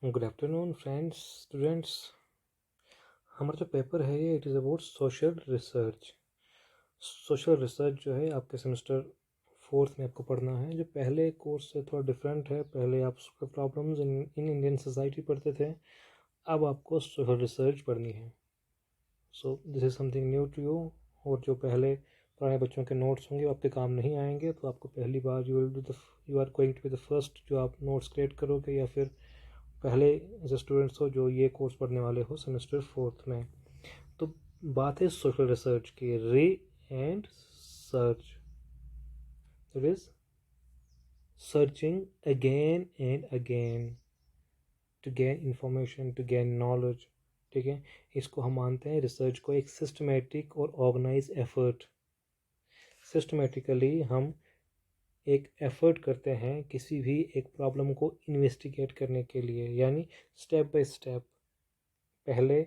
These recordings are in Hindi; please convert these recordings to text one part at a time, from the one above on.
Good afternoon friends students. हमारा जो पेपर है ये it is about social research. Social research जो है आपके सेमेस्टर फोर्थ में आपको पढ़ना है। जो पहले कोर्स से थोड़ा डिफरेंट है। पहले आप प्रॉब्लम्स इन इंडियन सोसाइटी पढ़ते थे, अब आपको सोशल रिसर्च पढ़नी है। So this is something new to you. और जो पहले पुराने बच्चों के नोट्स होंगे वो आपके काम नहीं आएंगे, तो आपको पहली बार you are going to be the first जो आप नोट्स क्रिएट करोगे, या फिर पहले ऐसे स्टूडेंट्स हो जो ये कोर्स पढ़ने वाले हो सेमेस्टर फोर्थ में। तो बात है सोशल रिसर्च की। Re and search, that is searching again and again to gain information, to gain knowledge. ठीक है, इसको हम मानते हैं रिसर्च को एक सिस्टमेटिक और ऑर्गेनाइज एफर्ट। सिस्टमेटिकली हम एक एफर्ट करते हैं किसी भी एक प्रॉब्लम को इन्वेस्टिगेट करने के लिए, यानी स्टेप बाय स्टेप। पहले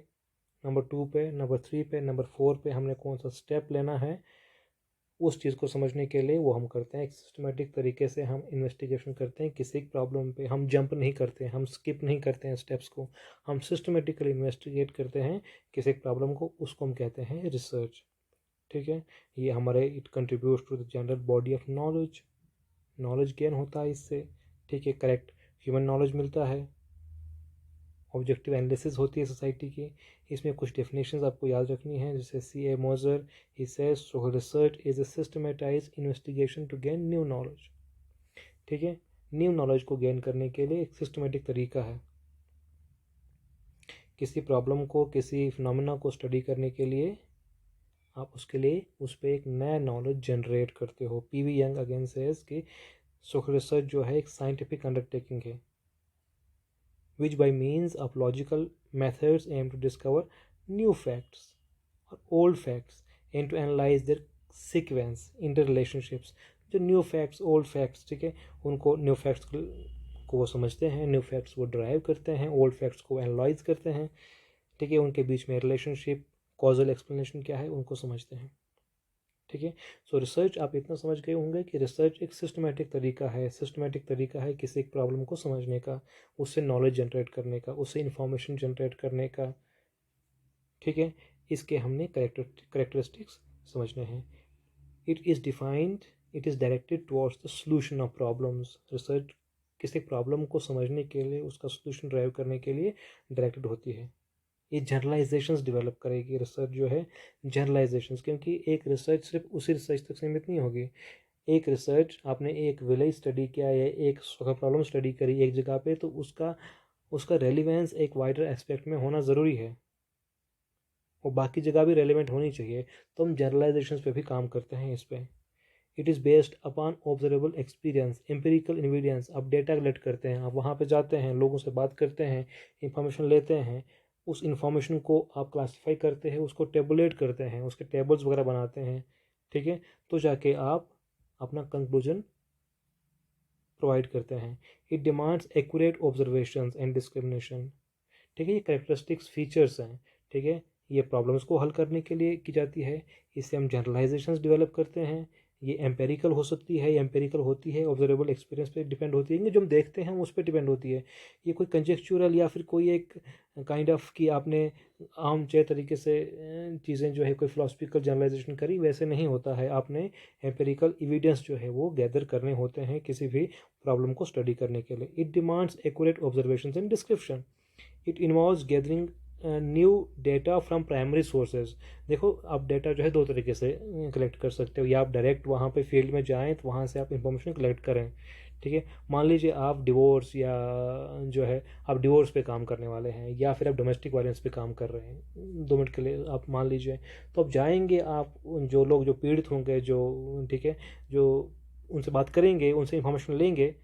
नंबर 2 पे, नंबर 3 पे, नंबर 4 पे हमने कौन सा स्टेप लेना है उस चीज़ को समझने के लिए वो हम करते हैं। एक सिस्टमेटिक तरीके से हम इन्वेस्टिगेशन करते हैं किसी प्रॉब्लम पे। हम जंप नहीं करते, हम स्किप नहीं करते हैं स्टेप्स को, हम सिस्टमेटिकली इन्वेस्टिगेट करते हैं किसी प्रॉब्लम को। उसको हम कहते हैं रिसर्च। ठीक है, ये हमारे it contribute to the general body of knowledge. Knowledge gain होता है इससे। ठीक है, करेक्ट ह्यूमन नॉलेज मिलता है, ऑब्जेक्टिव एनालिसिस होती है सोसाइटी की। इसमें कुछ डेफिनेशंस आपको याद रखनी है, जैसे C.A. Moser he says social research is a systematised investigation to gain new knowledge. ठीक है, न्यू नॉलेज को गेन करने के लिए एक सिस्टमेटिक तरीका है। किसी प्रॉब्लम को, किसी फिनोमेना को स्टडी करने के लिए आप उसके लिए उस पर एक नया नॉलेज जनरेट करते हो। P.V. यंग अगेन सेज कि सोशल रिसर्च जो है एक साइंटिफिक अंडरटेकिंग है, which by means of logical methods aim to discover new facts or old facts and to analyze their sequence interrelationships। जो न्यू फैक्ट्स ओल्ड फैक्ट्स, ठीक है, उनको न्यू फैक्ट्स को वो समझते हैं, न्यू फैक्ट्स वो ड्राइव करते हैं, ओल्ड फैक्ट्स को एनालाइज करते हैं। ठीक है, उनके बीच में रिलेशनशिप, कॉजल एक्सप्लेनेशन क्या है उनको समझते हैं। ठीक है, सो रिसर्च आप इतना समझ गए होंगे कि रिसर्च एक सिस्टमेटिक तरीका है। सिस्टमेटिक तरीका है किसी एक प्रॉब्लम को समझने का, उससे नॉलेज जनरेट करने का, उससे इंफॉर्मेशन जनरेट करने का। ठीक है, इसके हमने करेक्टरिस्टिक्स समझने हैं। It is defined, it is directed towards the solution of problems. Research किसी प्रॉब्लम को समझने के लिए, उसका सोल्यूशन ड्राइव करने के लिए डायरेक्टेड होती है। ये जनरलाइजेशंस डेवलप करेगी रिसर्च जो है, जनरलाइजेशंस। क्योंकि एक रिसर्च सिर्फ उसी रिसर्च तक सीमित नहीं होगी। एक रिसर्च आपने एक विलेज स्टडी किया या एक प्रॉब्लम स्टडी करी एक जगह पे, तो उसका उसका रेलिवेंस एक वाइडर एस्पेक्ट में होना ज़रूरी है, वो बाकी जगह भी रेलिवेंट होनी चाहिए। तो हम जनरलाइजेशंस पे भी काम करते हैं इस पर। It is based upon observable experience, empirical evidence. आप डेटा कलेक्ट करते हैं, आप वहाँ पे जाते हैं, लोगों से बात करते हैं, इंफॉर्मेशन लेते हैं, उस इंफॉर्मेशन को आप क्लासीफाई करते हैं, उसको टेबुलेट करते हैं, उसके टेबल्स वगैरह बनाते हैं। ठीक है, तो जाके आप अपना कंक्लूजन प्रोवाइड करते हैं। It demands accurate observations and discrimination. ठीक है, ये करेक्टरिस्टिक्स फीचर्स हैं। ठीक है, ये प्रॉब्लम्स को हल करने के लिए की जाती है। इससे हम जनरलाइजेशंस डेवलप करते हैं। ये एम्पेरिकल हो सकती है, ये एम्पेरिकल होती है, ऑब्जर्वेबल एक्सपीरियंस पे डिपेंड होती है, जो हम देखते हैं उस पर डिपेंड होती है। ये कोई कंजेक्चुरल या फिर कोई एक काइंड ऑफ कि आपने आम चय तरीके से चीज़ें जो है कोई फिलोसफिकल जनरलाइजेशन करी, वैसे नहीं होता है। आपने एम्पेरिकल एविडेंस जो है वो गैदर करने होते हैं किसी भी प्रॉब्लम को स्टडी करने के लिए। It demands accurate observations and description. It involves gathering new data from primary sources. देखो, आप डेटा जो है दो तरीके से कलेक्ट कर सकते हो, या आप डायरेक्ट वहाँ पे फील्ड में जाएँ तो वहाँ से आप इंफॉर्मेशन कलेक्ट करें। ठीक है, मान लीजिए आप डिवोर्स या जो है आप डिवोर्स पे काम करने वाले हैं, या फिर आप डोमेस्टिक वायलेंस पे काम कर रहे हैं। 2 मिनट के लिए आप मान लीजिए, तो आप जाएंगे, आप जो लोग जो पीड़ित होंगे, जो ठीक है, जो उनसे बात करेंगे, उनसे इंफॉर्मेशन लेंगे।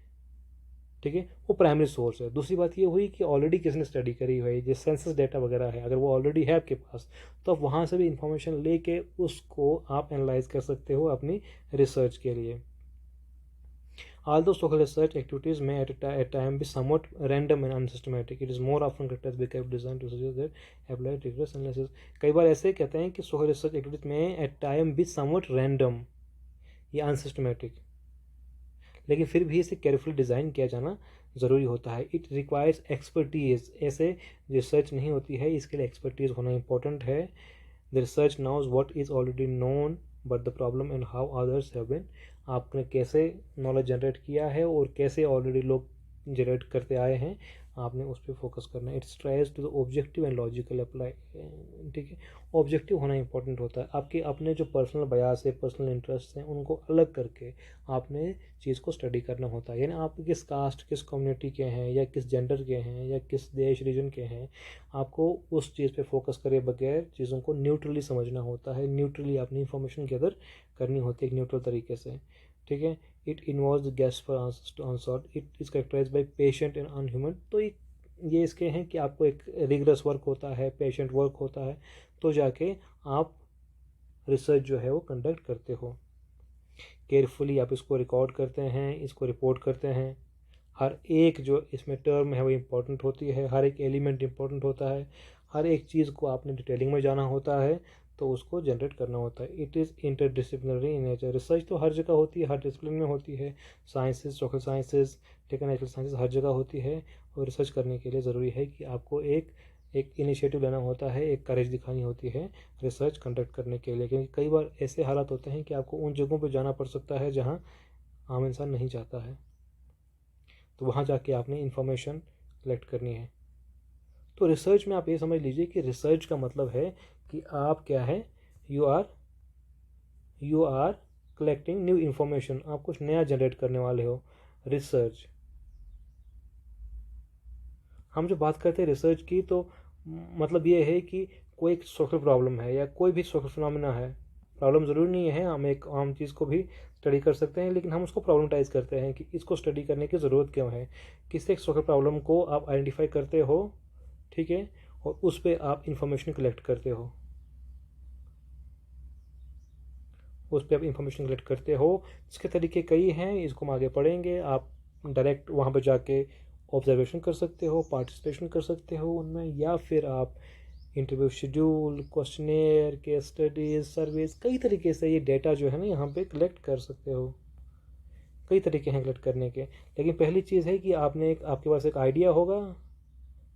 ठीक है, वो प्राइमरी सोर्स है। दूसरी बात ये हुई कि ऑलरेडी किसने स्टडी करी हुई है, जैसे सेंसस डेटा वगैरह है, अगर वो ऑलरेडी है आपके पास, तो आप वहाँ से भी इंफॉर्मेशन लेके उसको आप एनालाइज कर सकते हो अपनी रिसर्च के लिए। Although social research activities may at a time be somewhat random and unsystematic, it is more often characterized by careful design to suggest that applied rigorous analysis। कई बार ऐसे कहते हैं कि social research activities में at time be somewhat random या unsystematic, लेकिन फिर भी इसे केयरफुली डिज़ाइन किया जाना ज़रूरी होता है। इट रिक्वायर्स एक्सपर्टीज, ऐसे रिसर्च नहीं होती है, इसके लिए एक्सपर्टीज होना इंपॉर्टेंट है। The research knows what is already known but the problem and how others have been, आपने कैसे नॉलेज जनरेट किया है और कैसे ऑलरेडी लोग जनरेट करते आए हैं, आपने उस पर फोकस करना है। Its tries to the objective and logical apply, ठीक है। ऑब्जेक्टिव होना इंपॉर्टेंट होता है। आपके अपने जो पर्सनल बयास है, पर्सनल इंटरेस्ट हैं, उनको अलग करके आपने चीज़ को स्टडी करना होता है। यानी आप किस कास्ट, किस कम्युनिटी के हैं, या किस जेंडर के हैं, या किस देश रीजन के हैं, आपको उस चीज़ पे फोकस करे बगैर चीज़ों को न्यूट्रली समझना होता है। न्यूट्रली अपनी इंफॉर्मेशन गैदर करनी होती है एक न्यूट्रल तरीके से, ठीक है। It involves the guest for answer, it is characterised by patient and unhuman. तो ये इसके हैं कि आपको एक रिगरस वर्क होता है, पेशेंट वर्क होता है, तो जाके आप रिसर्च जो है वो कंडक्ट करते हो। केयरफुली आप इसको रिकॉर्ड करते हैं, इसको रिपोर्ट करते हैं। हर एक जो इसमें टर्म है वो इम्पोर्टेंट होती है, हर एक एलिमेंट इम्पोर्टेंट होता है, हर एक चीज़ को आपने डिटेलिंग में जाना होता है, तो उसको जनरेट करना होता है। It is interdisciplinary in nature. Research तो हर जगह होती है, हर डिसिप्लिन में होती है, साइंसेज, सोशल साइंसेज, ठीक है, नेचुरल साइंसेज, हर जगह होती है। और रिसर्च करने के लिए ज़रूरी है कि आपको एक इनिशिएटिव लेना होता है, एक करेज दिखानी होती है रिसर्च कंडक्ट करने के लिए, क्योंकि कई बार ऐसे हालात होते हैं कि आपको उन जगहों पर जाना पड़ सकता है जहाँ आम इंसान नहीं जाता है, तो वहाँ जाके आपने इंफॉर्मेशन कलेक्ट करनी है। तो रिसर्च में आप ये समझ लीजिए कि रिसर्च का मतलब है कि आप क्या है, you are collecting new information, आप कुछ नया जनरेट करने वाले हो। रिसर्च, हम जो बात करते हैं रिसर्च की, तो मतलब ये है कि कोई एक सोशल प्रॉब्लम है या कोई भी सोशल फिनोमेना है, प्रॉब्लम ज़रूरी नहीं है, हम एक आम चीज़ को भी स्टडी कर सकते हैं, लेकिन हम उसको प्रॉब्लमटाइज करते हैं कि इसको स्टडी करने की ज़रूरत क्यों है। किसी एक सोशल प्रॉब्लम को आप आइडेंटिफाई करते हो, ठीक है, और उस पर आप इंफॉर्मेशन कलेक्ट करते हो, उस पर आप इंफॉर्मेशन कलेक्ट करते हो। इसके तरीके कई हैं, इसको हम आगे पढ़ेंगे। आप डायरेक्ट वहाँ पर जाके ऑब्जर्वेशन कर सकते हो, पार्टिसिपेशन कर सकते हो उनमें, या फिर आप interview schedule, questionnaire, case studies, surveys, कई तरीके से ये डेटा जो है ना यहाँ पे कलेक्ट कर सकते हो। कई तरीके हैं कलेक्ट करने के, लेकिन पहली चीज़ है कि आपके पास एक आइडिया होगा,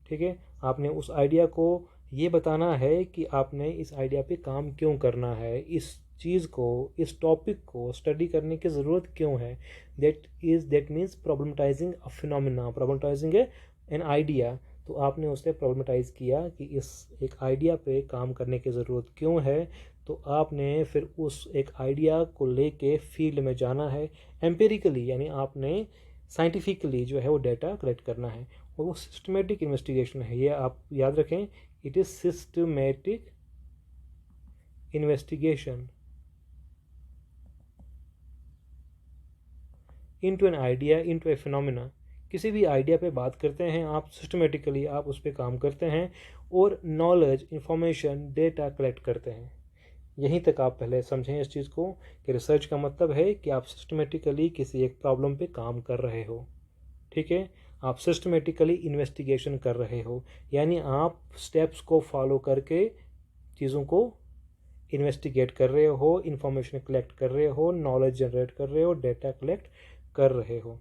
ठीक है। आपने उस आइडिया को ये बताना है कि आपने इस आइडिया पे काम क्यों करना है, इस चीज़ को, इस टॉपिक को स्टडी करने की ज़रूरत क्यों है। That means problematizing a phenomena, problematizing an idea. तो आपने उसे प्रॉब्लमटाइज किया कि इस एक आइडिया पे काम करने की ज़रूरत क्यों है, तो आपने फिर उस एक आइडिया को लेके फील्ड में जाना है एम्पेरिकली, यानी आपने साइंटिफिकली जो है वो डेटा कलेक्ट करना है, और वो सिस्टमेटिक इन्वेस्टिगेशन है। ये आप याद रखें, it is systematic investigation into an idea, into A phenomena. किसी भी आइडिया पे बात करते हैं आप, सिस्टमेटिकली आप उस पर काम करते हैं और नॉलेज, इंफॉर्मेशन, डेटा कलेक्ट करते हैं। यहीं तक आप पहले समझें इस चीज़ को कि रिसर्च का मतलब है कि आप सिस्टमेटिकली किसी एक प्रॉब्लम पे काम कर रहे हो, ठीक है। आप सिस्टमेटिकली इन्वेस्टिगेशन कर रहे हो, यानी आप स्टेप्स को फॉलो करके चीज़ों को इन्वेस्टिगेट कर रहे हो, इंफॉर्मेशन कलेक्ट कर रहे हो, नॉलेज जनरेट कर रहे हो, डेटा कलेक्ट कर रहे हो।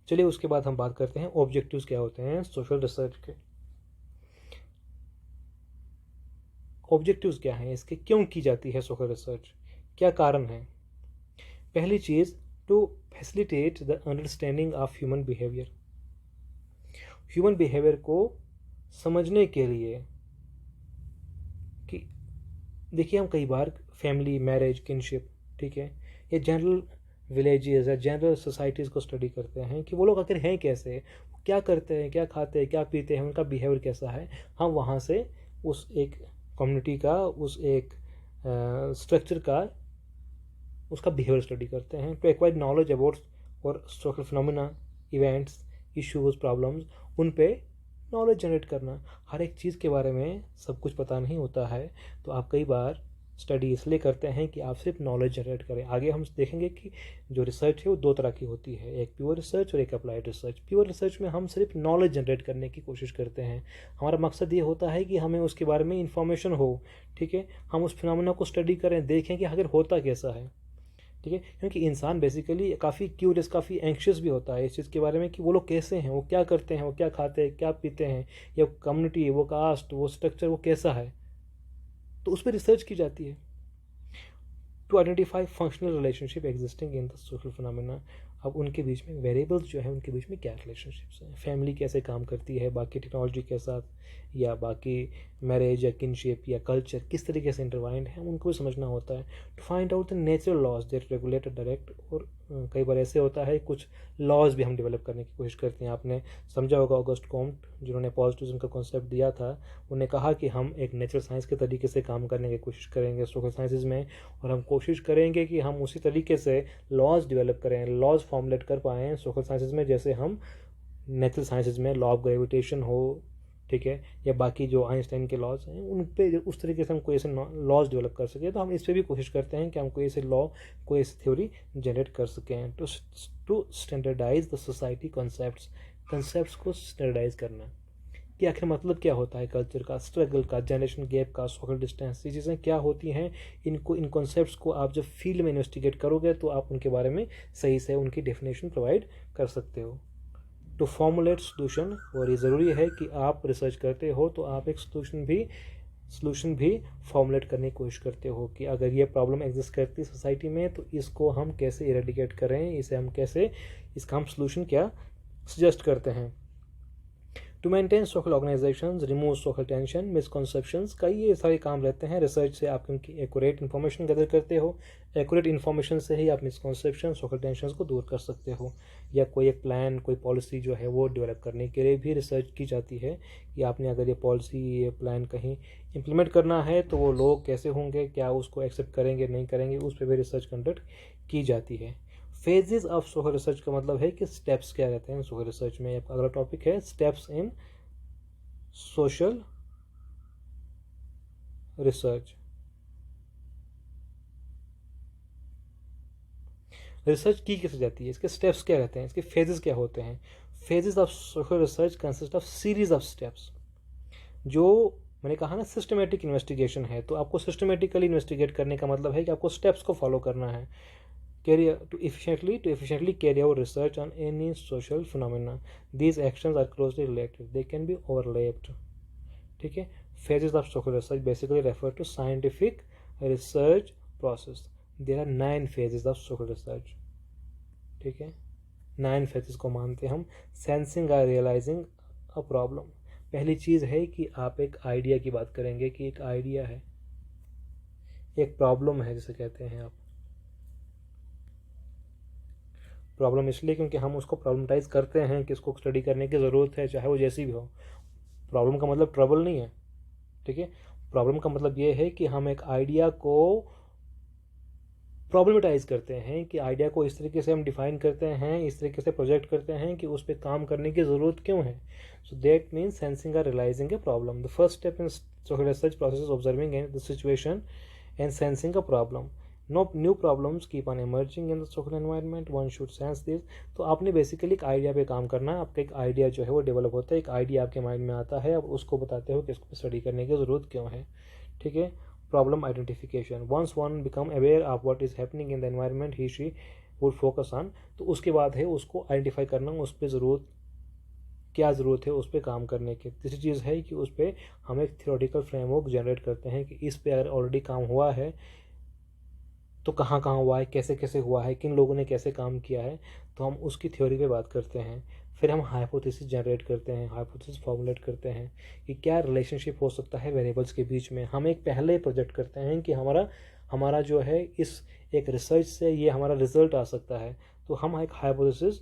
चलिए उसके बाद हम बात करते हैं ऑब्जेक्टिव्स क्या होते हैं सोशल रिसर्च के। ऑब्जेक्टिव्स क्या हैं इसके, क्यों की जाती है सोशल रिसर्च, क्या कारण है। पहली चीज़, to facilitate the understanding of human behaviour. Human behaviour को समझने के लिए, कि देखिए हम कई बार फैमिली, मैरिज, किनशिप, ठीक है, ये जनरल विलेजेस या जनरल सोसाइटीज़ को स्टडी करते हैं कि वो लोग आखिर हैं कैसे, क्या करते हैं, क्या खाते हैं, क्या पीते हैं, उनका बिहेवियर कैसा है। हम वहाँ से उस एक कम्युनिटी का, उस एक स्ट्रक्चर का, उसका बिहेवियर स्टडी करते हैं टू एक्वायर नॉलेज अबाउट और social phenomena, events, issues, problems, उन पे नॉलेज जनरेट करना। हर एक चीज़ के बारे में सब कुछ पता नहीं होता है, तो आप कई बार स्टडी इसलिए करते हैं कि आप सिर्फ नॉलेज जनरेट करें। आगे हम देखेंगे कि जो रिसर्च है वो दो तरह की होती है, एक प्योर रिसर्च और एक अप्लाइड रिसर्च। प्योर रिसर्च में हम सिर्फ नॉलेज जनरेट करने की कोशिश करते हैं, हमारा मकसद ये होता है कि हमें उसके बारे में इंफॉर्मेशन हो, ठीक है, हम उस फिनोमेना को स्टडी करें, देखें कि आखिर होता कैसा है। ठीक है, क्योंकि इंसान बेसिकली काफ़ी क्यूरियस, काफ़ी एंक्शियस भी होता है इस चीज़ के बारे में कि वो लोग कैसे हैं, वो क्या करते हैं, वो क्या खाते हैं, क्या पीते हैं, या कम्युनिटी, वो कास्ट, वो स्ट्रक्चर, वो कैसा है, तो उस पर रिसर्च की जाती है to identify functional relationship existing in the social phenomena. अब उनके बीच में वेरिएबल्स जो है, उनके बीच में क्या रिलेशनशिप्स हैं, फैमिली कैसे काम करती है बाकी टेक्नोलॉजी के साथ, या बाकी मैरिज या किनशिप या कल्चर किस तरीके से इंटरवाइंड है, उनको भी समझना होता है। To find out the natural laws that regulate direct, और कई बार ऐसे होता है कुछ लॉज भी हम डेवलप करने की कोशिश करते हैं। आपने समझा होगा ऑगस्ट कॉम्ट, जिन्होंने पॉजिटिविज्म का कॉन्सेप्ट दिया था, उन्होंने कहा कि हम एक नेचुरल साइंस के तरीके से काम करने की कोशिश करेंगे सोशल साइंसेज में, और हम कोशिश करेंगे कि हम उसी तरीके से लॉज डेवलप करें, लॉज फॉर्मुलेट कर पाएँ सोशल साइंसेज में, जैसे हम नेचुरल साइंसेज में लॉ ऑफ ग्रेविटेशन हो, ठीक है, या बाकी जो आइंस्टाइन के लॉज हैं उन पे उस तरीके से हम कोई ऐसे लॉज डेवलप कर सकें। तो हम इस पर भी कोशिश करते हैं कि हम कोई ऐसे लॉ, कोई ऐसी थ्योरी जनरेट कर सकें। To standardise the society concepts को स्टैंडर्डाइज करना कि आखिर मतलब क्या होता है कल्चर का, स्ट्रगल का, जनरेशन गैप का, सोशल डिस्टेंस, ये चीज़ें क्या होती हैं। इन कॉन्सेप्ट्स को आप जब फील्ड में इन्वेस्टिगेट करोगे तो आप उनके बारे में सही से उनकी डेफिनेशन प्रोवाइड कर सकते हो। टू फॉर्मुलेट सोल्यूशन, और ये ज़रूरी है कि आप रिसर्च करते हो तो आप एक सोल्यूशन भी फॉर्मुलेट करने की कोशिश करते हो कि अगर ये प्रॉब्लम एग्जिस्ट करती है सोसाइटी में तो इसको हम कैसे इरेडिकेट करें, इसे हम कैसे, इसका हम सोल्यूशन क्या सजेस्ट करते हैं। To maintain social organisations, remove social tension, misconceptions, कई ये सारे काम रहते हैं। रिसर्च से आप उनकी एक्यूरेट इन्फॉर्मेशन गैदर करते हो, एक्यूरेट इन्फॉर्मेशन से ही आप मिसकॉन्सेप्शन, सोशल टेंशन को दूर कर सकते हो। या कोई एक प्लान, कोई पॉलिसी जो है वो डेवलप करने के लिए भी रिसर्च की जाती है कि आपने अगर ये पॉलिसी, ये प्लान कहीं इम्प्लीमेंट करना है तो वो लोग कैसे होंगे, क्या उसको एक्सेप्ट करेंगे नहीं करेंगे, उस पर भी रिसर्च कंडक्ट की जाती है। फेजेस ऑफ सोशल रिसर्च का मतलब है कि स्टेप्स क्या रहते हैं सोशल रिसर्च में। आपका अगला टॉपिक है steps in social research. Research की कैसे जाती है, इसके स्टेप्स क्या रहते हैं, इसके फेजेस क्या होते हैं। Phases of social research consist of series of steps. जो मैंने कहा ना सिस्टमेटिक इन्वेस्टिगेशन है, तो आपको सिस्टमेटिकली इन्वेस्टिगेट करने का मतलब है कि आपको स्टेप्स को फॉलो करना है। to efficiently carry out research on any social phenomena. These actions are closely related. They can be overlapped. ठीक है, phases of social research basically refer to scientific research process. There are 9 phases of social research. ठीक है, 9 phases को मानते हम। Sensing or realizing a problem. पहली चीज़ है कि आप एक आइडिया की बात करेंगे कि एक आइडिया है, एक प्रॉब्लम है जिसे कहते हैं आप। प्रॉब्लम इसलिए क्योंकि हम उसको प्रॉब्लमटाइज करते हैं कि इसको स्टडी करने की ज़रूरत है, चाहे वो जैसी भी हो। प्रॉब्लम का मतलब ट्रबल नहीं है, ठीक है। प्रॉब्लम का मतलब ये है कि हम एक आइडिया को प्रॉब्लमेटाइज करते हैं, कि आइडिया को इस तरीके से हम डिफाइन करते हैं, इस तरीके से प्रोजेक्ट करते हैं कि उस पर काम करने की ज़रूरत क्यों है। सो दैट मीन्स सेंसिंग और realising a problem. The first step in social research process is observing the situation and sensing a problem. No new problems keep on emerging in the social environment, one should sense this. तो आपने बेसिकली एक आइडिया पे काम करना है। आपका एक आइडिया जो है वो डेवलप होता है, एक आइडिया आपके माइंड में आता है, आप उसको बताते हो कि इसको स्टडी करने की ज़रूरत क्यों है, ठीक है। Problem identification, once one become aware of what is happening in the environment he she would focus on. तो उसके बाद है उसको आइडेंटिफाई करना, उस पर क्या ज़रूरत है उस पर काम करने की। तीसरी चीज़ है कि उस पर हम एक थियोरेटिकल फ्रेमवर्क जनरेट करते हैं कि इस पर अगर ऑलरेडी काम हुआ है तो कहाँ कहाँ हुआ है, कैसे कैसे हुआ है, किन लोगों ने कैसे काम किया है, तो हम उसकी थ्योरी पे बात करते हैं। फिर हम हाइपोथेसिस जनरेट करते हैं, हाइपोथेसिस फॉर्मुलेट करते हैं कि क्या रिलेशनशिप हो सकता है वेरिएबल्स के बीच में। हम एक पहले प्रोजेक्ट करते हैं कि हमारा जो है इस एक रिसर्च से ये हमारा रिजल्ट आ सकता है, तो हम एक हाइपोथेसिस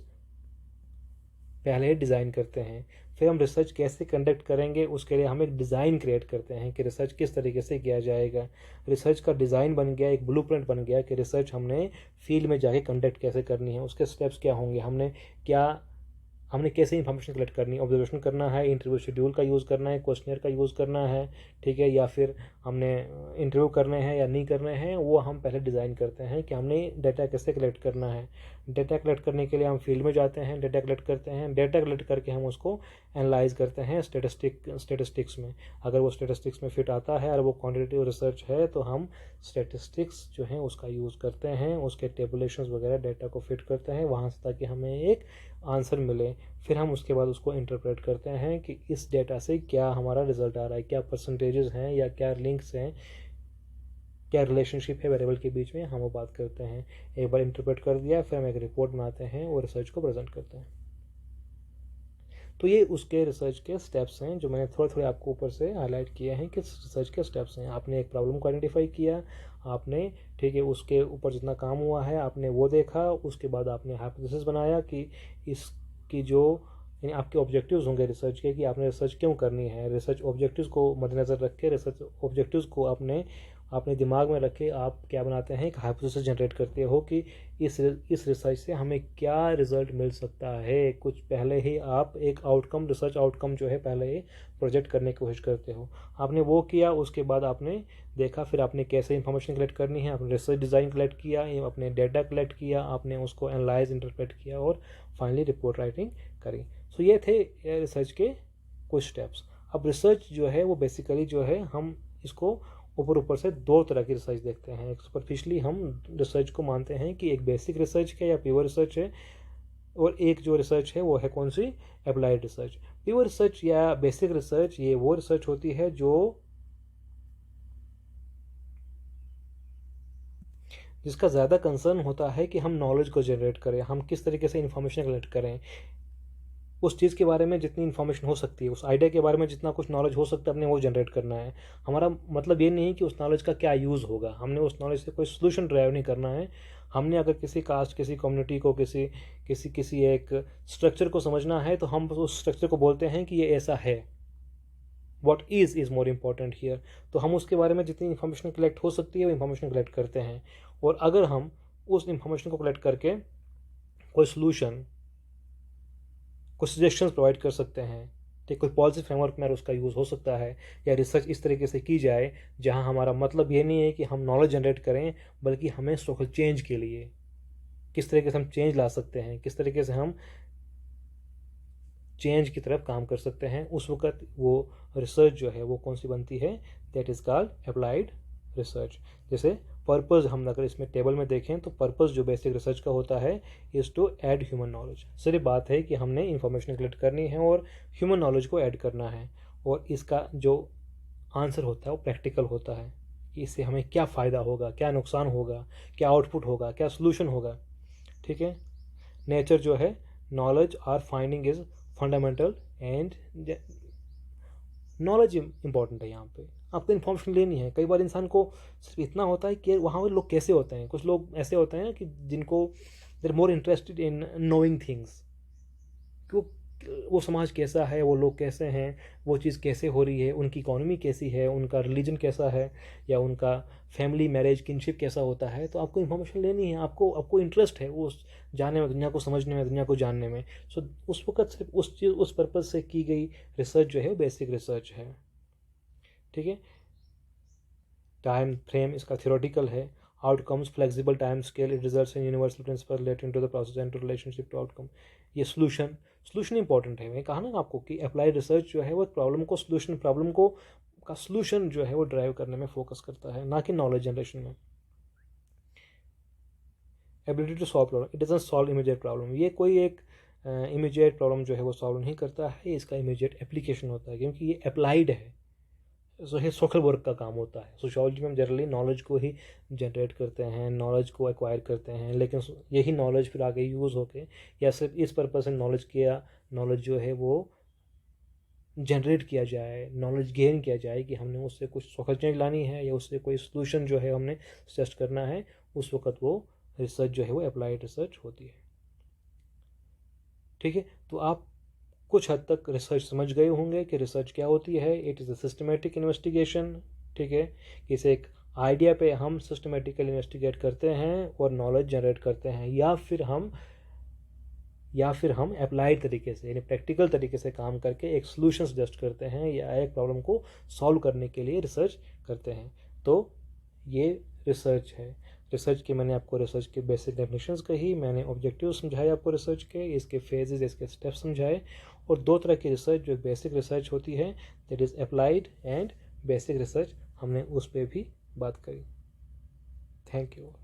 पहले डिज़ाइन करते हैं। फिर हम रिसर्च कैसे कंडक्ट करेंगे उसके लिए हम एक डिज़ाइन क्रिएट करते हैं कि रिसर्च किस तरीके से किया जाएगा। रिसर्च का डिज़ाइन बन गया, एक ब्लूप्रिंट बन गया कि रिसर्च हमने फील्ड में जाके कंडक्ट कैसे करनी है, उसके स्टेप्स क्या होंगे, हमने कैसे इंफॉर्मेशन कलेक्ट करनी है, ऑब्जर्वेशन करना है, इंटरव्यू शेड्यूल का यूज़ करना है, क्वेश्चनर का यूज़ करना है, ठीक है, या फिर हमने इंटरव्यू करने हैं या नहीं करने हैं, वो हम पहले डिज़ाइन करते हैं कि हमने डाटा कैसे कलेक्ट करना है। डेटा कलेक्ट करने के लिए हम फील्ड में जाते हैं, डेटा कलेक्ट करते हैं, डेटा कलेक्ट करके हम उसको एनालाइज करते हैं स्टेटिस्टिक्स में। अगर वो स्टेटिस्टिक्स में फिट आता है और वो क्वान्टिटेटिव रिसर्च है तो हम स्टेटिस्टिक्स जो है उसका यूज़ करते हैं, उसके टेबुलेशंस वगैरह डेटा को फिट करते हैं वहाँ से, ताकि हमें एक आंसर मिले। फिर हम उसके बाद उसको इंटरप्रेट करते हैं कि इस डेटा से क्या हमारा रिजल्ट आ रहा है, क्या परसेंटेजेस हैं या क्या लिंक्स हैं, क्या रिलेशनशिप है वेरिएबल के बीच में, हम वो बात करते हैं। एक बार इंटरप्रेट कर दिया फिर हम एक रिपोर्ट बनाते हैं और रिसर्च को प्रेजेंट करते हैं। तो ये उसके रिसर्च के स्टेप्स हैं जो मैंने थोड़े थोड़े आपको ऊपर से हाईलाइट किए हैं कि रिसर्च के स्टेप्स हैं। आपने एक प्रॉब्लम को आइडेंटिफाई किया, आपने ठीक है उसके ऊपर जितना काम हुआ है आपने वो देखा, उसके बाद आपने हाइपोथेसिस बनाया कि इसकी जो आपके ऑब्जेक्टिव्स होंगे रिसर्च के, कि आपने रिसर्च क्यों करनी है। रिसर्च ऑब्जेक्टिव्स को मद्देनज़र रख के, रिसर्च ऑब्जेक्टिव्स को अपने दिमाग में रखे आप क्या बनाते हैं, एक हाइपोथेसिस जनरेट करते हो कि इस रिसर्च से हमें क्या रिजल्ट मिल सकता है। कुछ पहले ही आप एक आउटकम, रिसर्च आउटकम जो है पहले ही प्रोजेक्ट करने की कोशिश करते हो। आपने वो किया, उसके बाद आपने देखा फिर आपने कैसे इंफॉर्मेशन कलेक्ट करनी है, आपने रिसर्च डिज़ाइन कलेक्ट किया, आपने डेटा कलेक्ट किया, आपने उसको एनालाइज इंटरप्रेट किया और फाइनली रिपोर्ट राइटिंग करी। सो ये थे रिसर्च के कुछ स्टेप्स। अब रिसर्च जो है वो बेसिकली जो है हम इसको ऊपर से दो तरह की रिसर्च देखते हैं। एक सुपरफिशली हम रिसर्च को मानते हैं कि एक बेसिक रिसर्च है या प्योर रिसर्च है, और एक जो रिसर्च है वो है कौन सी, अप्लाइड रिसर्च। प्योर रिसर्च या बेसिक रिसर्च ये वो रिसर्च होती है जो जिसका ज़्यादा कंसर्न होता है कि हम नॉलेज को जनरेट करें, हम किस तरीके से इंफॉर्मेशन कलेक्ट करें, उस चीज़ के बारे में जितनी इन्फॉर्मेशन हो सकती है, उस आइडिया के बारे में जितना कुछ नॉलेज हो सकता है अपने वो जनरेट करना है। हमारा मतलब ये नहीं है कि उस नॉलेज का क्या यूज़ होगा, हमने उस नॉलेज से कोई सोल्यूशन ड्राइव नहीं करना है। हमने अगर किसी कास्ट, किसी कम्युनिटी को, किसी एक स्ट्रक्चर को समझना है तो हम उस स्ट्रक्चर को बोलते हैं कि ये ऐसा है। What is more important here. तो हम उसके बारे में जितनी इन्फॉर्मेशन कलेक्ट हो सकती है वो इन्फॉर्मेशन कलेक्ट करते हैं, और अगर हम उस इन्फॉर्मेशन को कलेक्ट करके कोई सोल्यूशन, कुछ सजेशंस प्रोवाइड कर सकते हैं, ठीक, कोई पॉलिसी फ्रेमवर्क में उसका यूज़ हो सकता है, या रिसर्च इस तरीके से की जाए जहां हमारा मतलब ये नहीं है कि हम नॉलेज जनरेट करें, बल्कि हमें सोशल चेंज के लिए किस तरीके से हम चेंज ला सकते हैं, किस तरीके से हम चेंज की तरफ काम कर सकते हैं, उस वक्त वो रिसर्च जो है वो कौन सी बनती है, that is called applied research. जैसे पर्पज़ हम अगर इसमें टेबल में देखें तो पर्पज़ जो बेसिक रिसर्च का होता है is to add human knowledge. सिर्फ बात है कि हमने इंफॉर्मेशन कलेक्ट करनी है और ह्यूमन नॉलेज को ऐड करना है, और इसका जो आंसर होता है वो प्रैक्टिकल होता है कि इससे हमें क्या फ़ायदा होगा, क्या नुकसान होगा, क्या आउटपुट होगा, क्या सोल्यूशन होगा। ठीक है, नेचर जो है, knowledge or finding is fundamental and knowledge important है। यहाँ पे आपको इन्फॉर्मेशन लेनी है। कई बार इंसान को सिर्फ इतना होता है कि वहाँ पर लोग कैसे होते हैं। कुछ लोग ऐसे होते हैं कि जिनको they are more interested in knowing things, वो समाज कैसा है, वो लोग कैसे हैं, वो चीज़ कैसे हो रही है, उनकी इकॉनमी कैसी है, उनका रिलीजन कैसा है, या उनका फैमिली मैरिज किनशिप कैसा होता है। तो आपको इन्फॉर्मेशन लेनी है, आपको इंटरेस्ट है उस जानने में, दुनिया को समझने में, दुनिया को जानने में। सो उस वक्त सिर्फ उस पर्पज़ से की गई रिसर्च जो है बेसिक रिसर्च है। ठीक है, टाइम फ्रेम इसका थियोरेटिकल है। Outcomes flexible time scale, it results in universal principle relating to the process and to relationship to outcome. ये सोल्यूशन इंपॉर्टेंट है। मैं कहा ना आपको कि अप्लाइड रिसर्च जो है वो प्रॉब्लम को का सोल्यूशन जो है वो ड्राइव करने में फोकस करता है, ना कि नॉलेज जनरेशन में। Ability to solve problem, it doesn't solve immediate problem. ये कोई एक इमीडिएट प्रॉब्लम जो है वो सॉल्व नहीं करता है, इसका इमीडिएट एप्लीकेशन होता है, क्योंकि ये अप्लाइड है। सो ये सोशल वर्क का काम होता है। सोशियोलॉजी में हम जनरली नॉलेज को ही जनरेट करते हैं, नॉलेज को एक्वायर करते हैं, लेकिन यही नॉलेज फिर आगे यूज़ होके, या सिर्फ इस पर्पज़ से नॉलेज जो है वो जनरेट किया जाए, नॉलेज गेन किया जाए कि हमने उससे कुछ सोशल चेंज लानी है या उससे कोई सोल्यूशन जो है हमने सजेस्ट करना है, उस वक्त वो रिसर्च जो है वो अप्लाइड रिसर्च होती है। ठीक है, तो आप कुछ हद तक रिसर्च समझ गए होंगे कि रिसर्च क्या होती है। It is a systematic investigation. ठीक है, इसे एक आइडिया पे हम सिस्टमेटिकली इन्वेस्टिगेट करते हैं और नॉलेज जनरेट करते हैं, या फिर हम अप्लाइड तरीके से यानी प्रैक्टिकल तरीके से काम करके एक सोल्यूशन सजेस्ट करते हैं या एक प्रॉब्लम को सॉल्व करने के लिए रिसर्च करते हैं। तो ये रिसर्च है। रिसर्च के मैंने आपको रिसर्च के बेसिक डेफिनेशंस कही, मैंने ऑब्जेक्टिव समझाए आपको रिसर्च के, इसके फेजेस, इसके स्टेप्स समझाए। और दो तरह की रिसर्च, जो बेसिक रिसर्च होती है that is applied and basic research, हमने उस पर भी बात करी। Thank you.